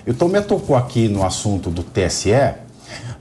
Eu Tomé tocou aqui no assunto do TSE.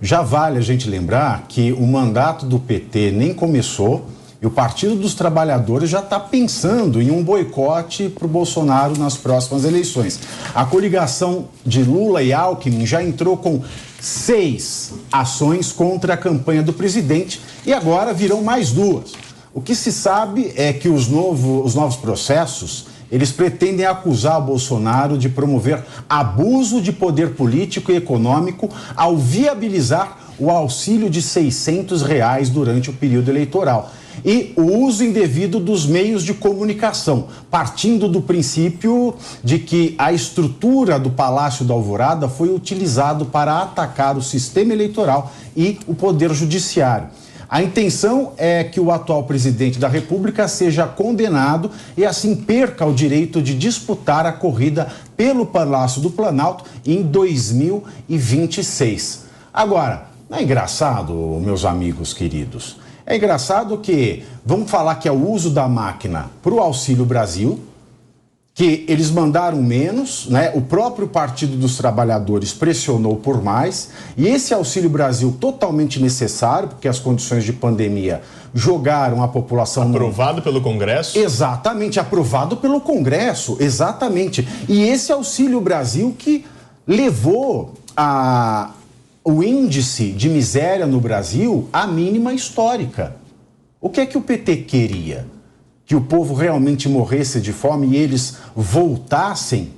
Já vale a gente lembrar que o mandato do PT nem começou e o Partido dos Trabalhadores já está pensando em um boicote para o Bolsonaro nas próximas eleições. A coligação de Lula e Alckmin já entrou com 6 ações contra a campanha do presidente e agora virão mais 2. O que se sabe é que os novos processos, eles pretendem acusar o Bolsonaro de promover abuso de poder político e econômico ao viabilizar o auxílio de R$600 durante o período eleitoral. E o uso indevido dos meios de comunicação, partindo do princípio de que a estrutura do Palácio da Alvorada foi utilizado para atacar o sistema eleitoral e o poder judiciário. A intenção é que o atual presidente da República seja condenado e assim perca o direito de disputar a corrida pelo Palácio do Planalto em 2026. Agora, não é engraçado, meus amigos queridos? É engraçado que, vamos falar que é o uso da máquina para o Auxílio Brasil, que eles mandaram menos, né? O próprio Partido dos Trabalhadores pressionou por mais, e esse Auxílio Brasil totalmente necessário, porque as condições de pandemia jogaram a população... Aprovado pelo Congresso? Exatamente, aprovado pelo Congresso, exatamente. E esse Auxílio Brasil que levou o índice de miséria no Brasil à mínima histórica. O que é que o PT queria? Que o povo realmente morresse de fome e eles voltassem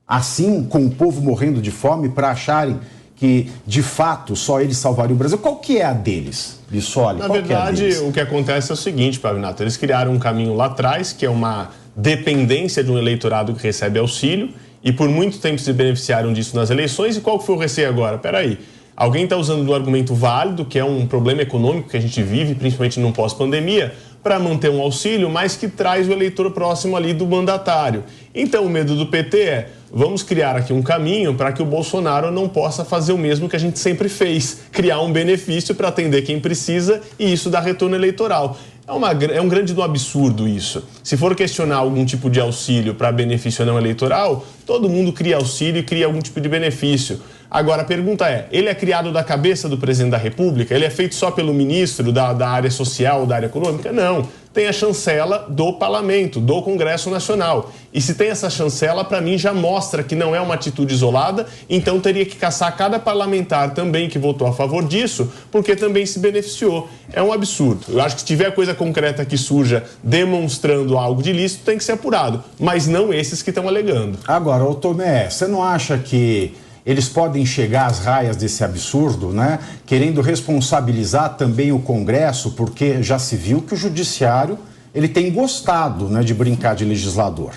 assim, com o povo morrendo de fome, para acharem que, de fato, só eles salvariam o Brasil? Qual que é a deles, Bissoli? Na verdade, o que acontece é o seguinte, Pavinato, eles criaram um caminho lá atrás, que é uma dependência de um eleitorado que recebe auxílio, e por muito tempo se beneficiaram disso nas eleições, e qual foi o receio agora? Peraí, alguém está usando um argumento válido, que é um problema econômico que a gente vive, principalmente no pós-pandemia, para manter um auxílio, mas que traz o eleitor próximo ali do mandatário. Então, o medo do PT é, vamos criar aqui um caminho para que o Bolsonaro não possa fazer o mesmo que a gente sempre fez, criar um benefício para atender quem precisa e isso dá retorno eleitoral. É um grande absurdo isso. Se for questionar algum tipo de auxílio para benefício não eleitoral, todo mundo cria auxílio e cria algum tipo de benefício. Agora, a pergunta é, ele é criado da cabeça do presidente da República? Ele é feito só pelo ministro da área social, da área econômica? Não. Tem a chancela do Parlamento, do Congresso Nacional. E se tem essa chancela, para mim já mostra que não é uma atitude isolada, então teria que caçar cada parlamentar também que votou a favor disso, porque também se beneficiou. É um absurdo. Eu acho que se tiver coisa concreta que surja demonstrando algo de ilícito, tem que ser apurado, mas não esses que estão alegando. Agora, ô Tomé, você não acha que eles podem chegar às raias desse absurdo, né? Querendo responsabilizar também o Congresso, porque já se viu que o Judiciário ele tem gostado, né, de brincar de legislador.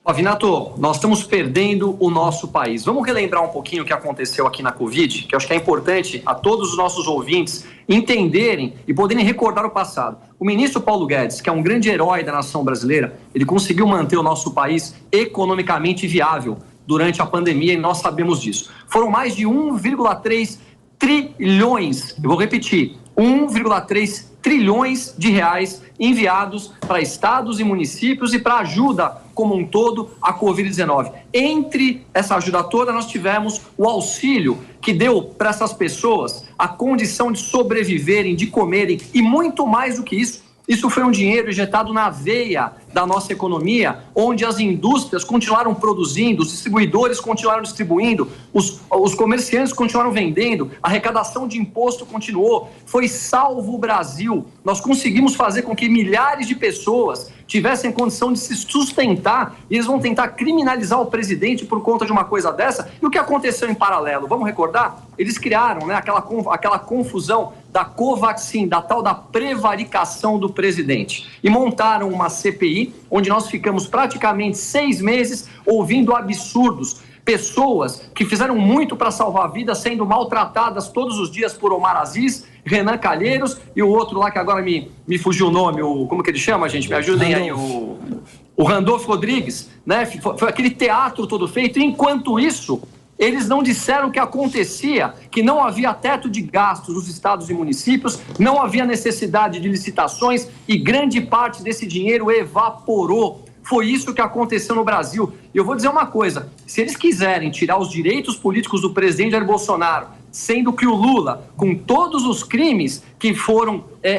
Pavinato, nós estamos perdendo o nosso país. Vamos relembrar um pouquinho o que aconteceu aqui na Covid, que eu acho que é importante a todos os nossos ouvintes entenderem e poderem recordar o passado. O ministro Paulo Guedes, que é um grande herói da nação brasileira, ele conseguiu manter o nosso país economicamente viável durante a pandemia e nós sabemos disso. Foram mais de 1,3 trilhões, eu vou repetir, 1,3 trilhões de reais enviados para estados e municípios e para ajuda como um todo à Covid-19. Entre essa ajuda toda, nós tivemos o auxílio que deu para essas pessoas a condição de sobreviverem, de comerem e muito mais do que isso. Isso foi um dinheiro injetado na veia da nossa economia, onde as indústrias continuaram produzindo, os distribuidores continuaram distribuindo, os comerciantes continuaram vendendo, a arrecadação de imposto continuou, foi salvo o Brasil. Nós conseguimos fazer com que milhares de pessoas tivessem condição de se sustentar e eles vão tentar criminalizar o presidente por conta de uma coisa dessa. E o que aconteceu em paralelo? Vamos recordar? Eles criaram, né, aquela confusão da Covaxin, da tal da prevaricação do presidente. E montaram uma CPI, onde nós ficamos praticamente 6 meses ouvindo absurdos. Pessoas que fizeram muito para salvar vidas sendo maltratadas todos os dias por Omar Aziz, Renan Calheiros e o outro lá que agora me fugiu o nome, como que ele chama, gente? Me ajudem aí. O Randolfo Rodrigues, né? Foi aquele teatro todo feito. E enquanto isso, eles não disseram o que acontecia, que não havia teto de gastos nos estados e municípios, não havia necessidade de licitações e grande parte desse dinheiro evaporou. Foi isso que aconteceu no Brasil. E eu vou dizer uma coisa, Se eles quiserem tirar os direitos políticos do presidente Jair Bolsonaro, sendo que o Lula, com todos os crimes que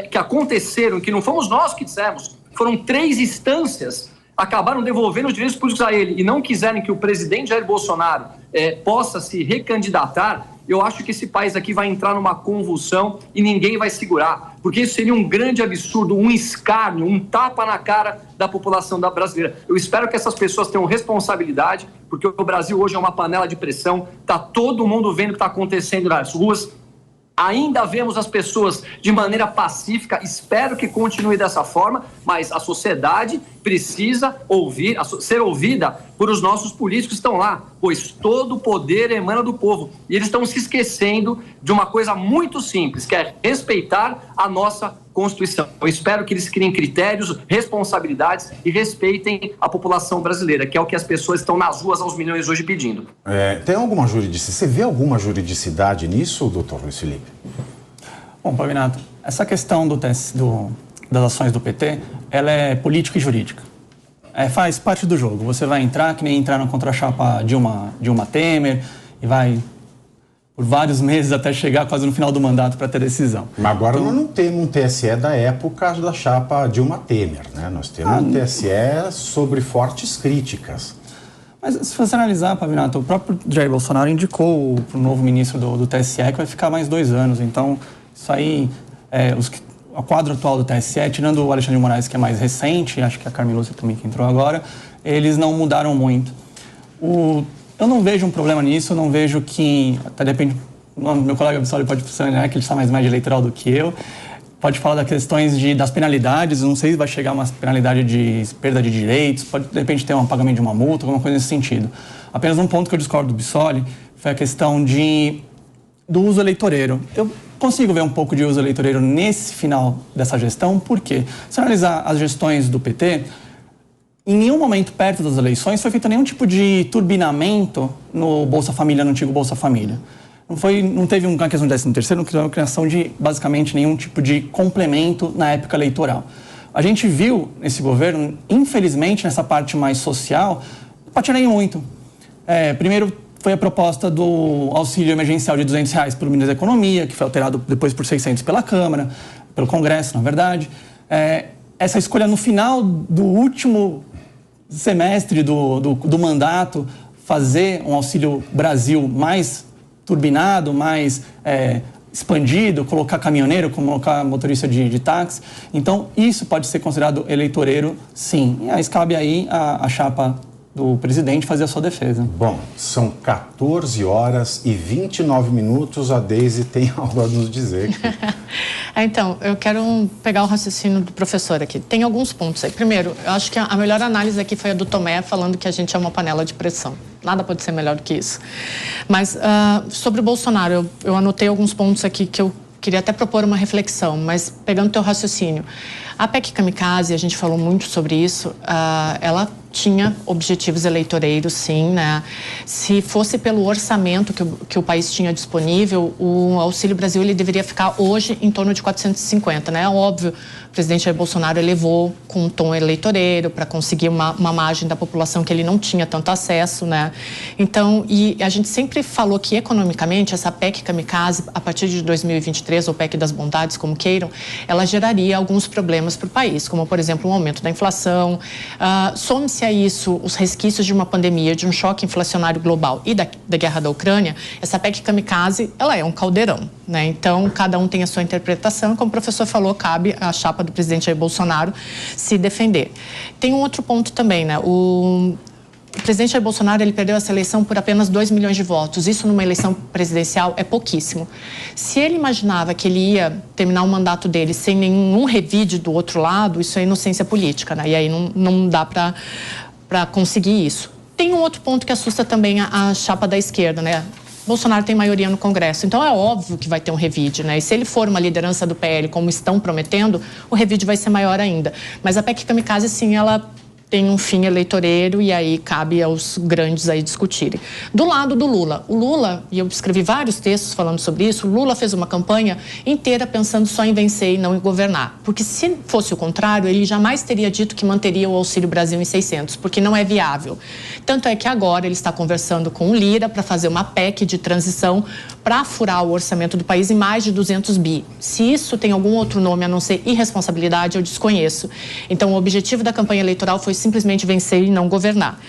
que aconteceram, que não fomos nós que dissemos, foram 3 instâncias, acabaram devolvendo os direitos políticos a ele e não quiserem que o presidente Jair Bolsonaro possa se recandidatar, eu acho que esse país aqui vai entrar numa convulsão e ninguém vai segurar, porque isso seria um grande absurdo, um escárnio, um tapa na cara da população brasileira. Eu espero que essas pessoas tenham responsabilidade, porque o Brasil hoje é uma panela de pressão, está todo mundo vendo o que está acontecendo nas ruas. Ainda vemos as pessoas de maneira pacífica, espero que continue dessa forma, mas a sociedade precisa ser ouvida por os nossos políticos que estão lá, pois todo o poder emana do povo. E eles estão se esquecendo de uma coisa muito simples, que é respeitar a nossa Constituição. Eu espero que eles criem critérios, responsabilidades e respeitem a população brasileira, que é o que as pessoas estão nas ruas aos milhões hoje pedindo. Tem alguma juridicidade? Você vê alguma juridicidade nisso, doutor Luiz Felipe? Bom, Pavinato, essa questão das ações do PT, ela é política e jurídica. Faz parte do jogo. Você vai entrar, que nem entraram contra a chapa Dilma Temer, e vai por vários meses até chegar quase no final do mandato para ter decisão. Mas agora nós não temos um TSE da época da chapa Dilma Temer, né? Nós temos um TSE sobre fortes críticas. Mas se você analisar, Pavinato, o próprio Jair Bolsonaro indicou para o novo ministro do TSE que vai ficar mais 2 anos. Então, isso aí, o quadro atual do TSE, tirando o Alexandre de Moraes, que é mais recente, acho que a Carmen Lúcia também que entrou agora, eles não mudaram muito. Eu não vejo um problema nisso, eu não vejo que, até depende, meu colega Bissoli pode funcionar, que ele está mais de eleitoral do que eu, pode falar das questões das penalidades, não sei se vai chegar uma penalidade de perda de direitos, pode de repente ter um pagamento de uma multa, alguma coisa nesse sentido. Apenas um ponto que eu discordo do Bissoli foi a questão do uso eleitoreiro. Eu consigo ver um pouco de uso eleitoreiro nesse final dessa gestão, porque se analisar as gestões do PT, em nenhum momento perto das eleições foi feito nenhum tipo de turbinamento no Bolsa Família, no antigo Bolsa Família. Não teve uma questão de 13º, não teve uma criação de basicamente nenhum tipo de complemento na época eleitoral. A gente viu nesse governo, infelizmente, nessa parte mais social, patinei muito. Primeiro foi a proposta do auxílio emergencial de R$200 para o Ministério da Economia, que foi alterado depois por 600 pela Câmara, pelo Congresso, na verdade. Essa escolha no final do último semestre do mandato, fazer um Auxílio Brasil mais turbinado, mais expandido, colocar caminhoneiro, colocar motorista de táxi. Então, isso pode ser considerado eleitoreiro, sim. E aí cabe aí a chapa do presidente fazer a sua defesa. Bom, são 14h29. A Deise tem algo a nos dizer aqui. Então, eu quero pegar o raciocínio do professor aqui. Tem alguns pontos aí. Primeiro, eu acho que a melhor análise aqui foi a do Tomé, falando que a gente é uma panela de pressão. Nada pode ser melhor do que isso. Mas, sobre o Bolsonaro, eu anotei alguns pontos aqui que eu queria até propor uma reflexão, mas pegando o teu raciocínio. A PEC Kamikaze, a gente falou muito sobre isso, ela tinha objetivos eleitoreiros, sim, né? Se fosse pelo orçamento que o país tinha disponível, o Auxílio Brasil ele deveria ficar hoje em torno de 450, né? Óbvio, o presidente Jair Bolsonaro elevou com um tom eleitoreiro para conseguir uma margem da população que ele não tinha tanto acesso, né? Então, e a gente sempre falou que economicamente essa PEC Kamikaze, a partir de 2023, ou PEC das bondades, como queiram, ela geraria alguns problemas para o país, como, por exemplo, um aumento da inflação, some-se a isso os resquícios de uma pandemia, de um choque inflacionário global e da guerra da Ucrânia. Essa PEC Kamikaze, ela é um caldeirão, né? Então, cada um tem a sua interpretação, como o professor falou, cabe à chapa do presidente Jair Bolsonaro se defender. Tem um outro ponto também, né? O presidente Jair Bolsonaro, ele perdeu essa eleição por apenas 2 milhões de votos. Isso numa eleição presidencial é pouquíssimo. Se ele imaginava que ele ia terminar o mandato dele sem nenhum revide do outro lado, isso é inocência política, né? E aí não dá para conseguir isso. Tem um outro ponto que assusta também a chapa da esquerda, né? Bolsonaro tem maioria no Congresso, então é óbvio que vai ter um revide, né? E se ele for uma liderança do PL, como estão prometendo, o revide vai ser maior ainda. Mas a PEC Kamikaze, sim, ela tem um fim eleitoreiro e aí cabe aos grandes aí discutirem. Do lado do Lula, o Lula, e eu escrevi vários textos falando sobre isso, o Lula fez uma campanha inteira pensando só em vencer e não em governar, porque se fosse o contrário, ele jamais teria dito que manteria o Auxílio Brasil em 600, porque não é viável. Tanto é que agora ele está conversando com o Lira para fazer uma PEC de transição para furar o orçamento do país em mais de 200 bi. Se isso tem algum outro nome a não ser irresponsabilidade, eu desconheço. Então, o objetivo da campanha eleitoral foi simplesmente vencer e não governar.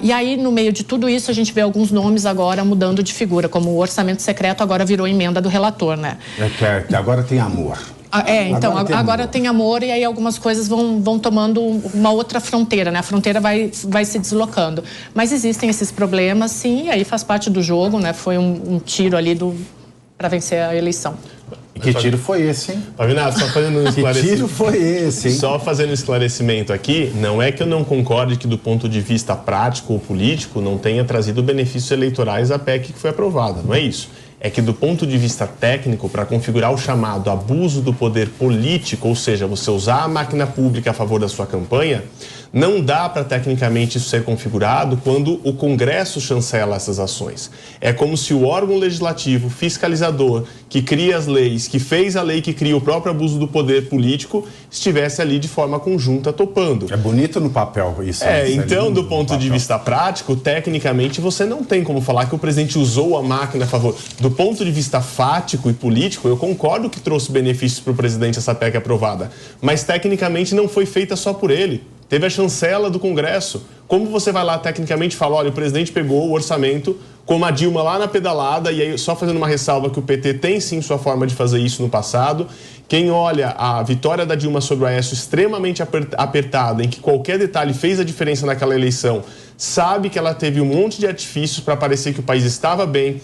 E aí, no meio de tudo isso, a gente vê alguns nomes agora mudando de figura, como o orçamento secreto agora virou emenda do relator, né? Que agora tem amor. Então, agora tem amor e aí algumas coisas vão tomando uma outra fronteira, né? A fronteira vai se deslocando. Mas existem esses problemas, sim, e aí faz parte do jogo, né? Foi um tiro ali para vencer a eleição. Que tiro foi esse, hein? Pavinato, só fazendo um esclarecimento. Que tiro foi esse, hein? Só fazendo um esclarecimento aqui, não é que eu não concorde que do ponto de vista prático ou político não tenha trazido benefícios eleitorais a PEC que foi aprovada, não é isso. É que do ponto de vista técnico, para configurar o chamado abuso do poder político, ou seja, você usar a máquina pública a favor da sua campanha, não dá para tecnicamente isso ser configurado quando o Congresso chancela essas ações. É como se o órgão legislativo, fiscalizador, que cria as leis, que fez a lei que cria o próprio abuso do poder político, estivesse ali de forma conjunta topando. É bonito no papel isso. Então, do ponto de vista prático, tecnicamente, você não tem como falar que o presidente usou a máquina a favor. Do ponto de vista fático e político, eu concordo que trouxe benefícios para o presidente essa PEC aprovada, mas tecnicamente não foi feita só por ele. Teve a chancela do Congresso. Como você vai lá tecnicamente e fala, olha, o presidente pegou o orçamento, como a Dilma lá na pedalada, e aí só fazendo uma ressalva que o PT tem sim sua forma de fazer isso no passado. Quem olha a vitória da Dilma sobre o Aécio extremamente apertada, em que qualquer detalhe fez a diferença naquela eleição, sabe que ela teve um monte de artifícios para parecer que o país estava bem,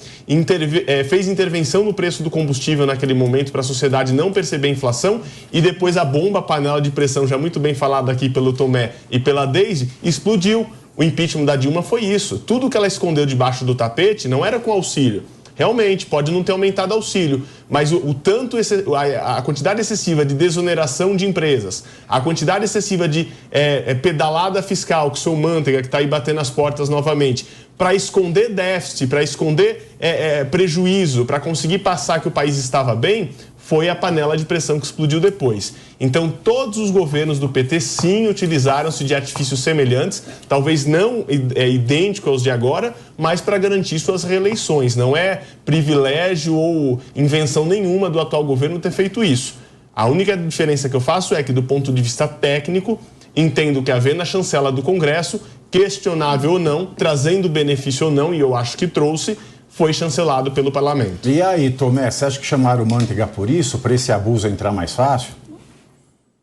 fez intervenção no preço do combustível naquele momento para a sociedade não perceber a inflação e depois a bomba, a panela de pressão, já muito bem falada aqui pelo Tomé e pela Deise, explodiu. O impeachment da Dilma foi isso. Tudo que ela escondeu debaixo do tapete não era com auxílio. Realmente, pode não ter aumentado auxílio, mas a quantidade excessiva de desoneração de empresas, a quantidade excessiva de pedalada fiscal, que sou manteiga, que está aí batendo as portas novamente, para esconder déficit, para esconder prejuízo, para conseguir passar que o país estava bem, foi a panela de pressão que explodiu depois. Então, todos os governos do PT, sim, utilizaram-se de artifícios semelhantes, talvez não idênticos aos de agora, mas para garantir suas reeleições. Não é privilégio ou invenção nenhuma do atual governo ter feito isso. A única diferença que eu faço é que, do ponto de vista técnico, entendo que havendo a chancela do Congresso, questionável ou não, trazendo benefício ou não, e eu acho que trouxe, foi chancelado pelo parlamento. E aí, Tomé, você acha que chamaram o Manteiga por isso, para esse abuso entrar mais fácil?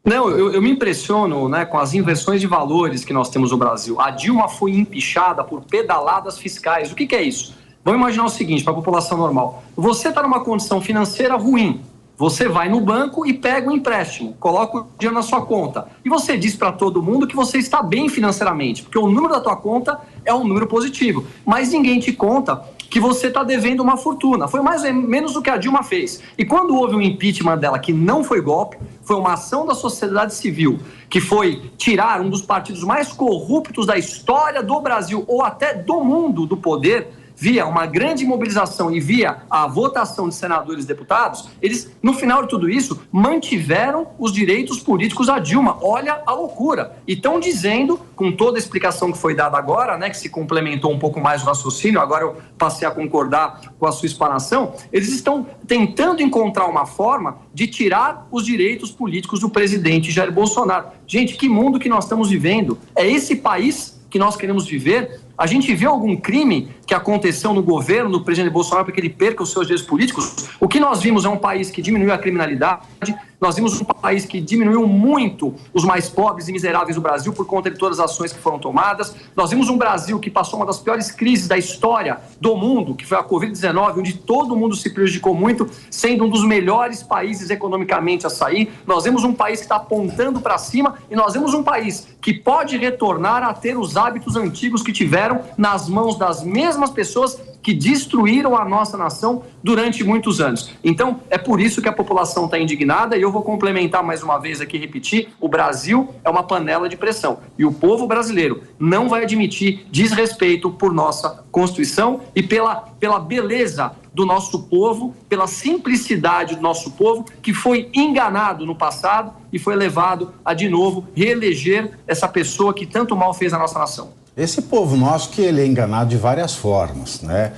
Não, eu me impressiono, né, com as inversões de valores que nós temos no Brasil. A Dilma foi empichada por pedaladas fiscais. O que é isso? Vamos imaginar o seguinte, para a população normal. Você está numa condição financeira ruim. Você vai no banco e pega um empréstimo, coloca o dinheiro na sua conta. E você diz para todo mundo que você está bem financeiramente, porque o número da tua conta é um número positivo. Mas ninguém te conta que você está devendo uma fortuna. Foi mais ou menos o que a Dilma fez. E quando houve um impeachment dela, que não foi golpe, foi uma ação da sociedade civil, que foi tirar um dos partidos mais corruptos da história do Brasil, ou até do mundo, do poder, via uma grande mobilização e via a votação de senadores e deputados, eles, no final de tudo isso, mantiveram os direitos políticos da Dilma. Olha a loucura. E estão dizendo, com toda a explicação que foi dada agora, né, que se complementou um pouco mais o raciocínio, agora eu passei a concordar com a sua explanação, eles estão tentando encontrar uma forma de tirar os direitos políticos do presidente Jair Bolsonaro. Gente, que mundo que nós estamos vivendo? É esse país que nós queremos viver? A gente vê algum crime que aconteceu no governo do presidente Bolsonaro para que ele perca os seus direitos políticos? O que nós vimos é um país que diminuiu a criminalidade, nós vimos um país que diminuiu muito os mais pobres e miseráveis do Brasil por conta de todas as ações que foram tomadas. Nós vimos um Brasil que passou uma das piores crises da história do mundo, que foi a Covid-19, onde todo mundo se prejudicou muito, sendo um dos melhores países economicamente a sair. Nós vemos um país que está apontando para cima e nós vemos um país que pode retornar a ter os hábitos antigos que tiveram nas mãos das mesmas pessoas que destruíram a nossa nação durante muitos anos. Então, é por isso que a população está indignada, e eu vou complementar mais uma vez aqui, repetir, o Brasil é uma panela de pressão, e o povo brasileiro não vai admitir desrespeito por nossa Constituição e pela beleza do nosso povo, pela simplicidade do nosso povo, que foi enganado no passado e foi levado a, de novo, reeleger essa pessoa que tanto mal fez à nossa nação. Esse povo nosso que ele é enganado de várias formas, né?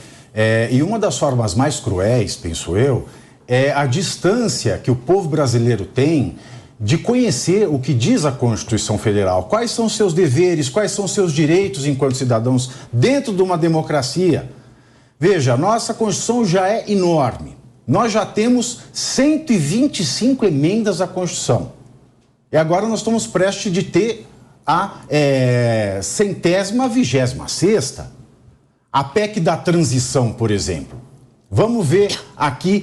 E uma das formas mais cruéis, penso eu, é a distância que o povo brasileiro tem de conhecer o que diz a Constituição Federal. Quais são seus deveres, quais são seus direitos enquanto cidadãos dentro de uma democracia. Veja, a nossa Constituição já é enorme. Nós já temos 125 emendas à Constituição. E agora nós estamos prestes de ter a 126ª. A PEC da transição, por exemplo. Vamos ver aqui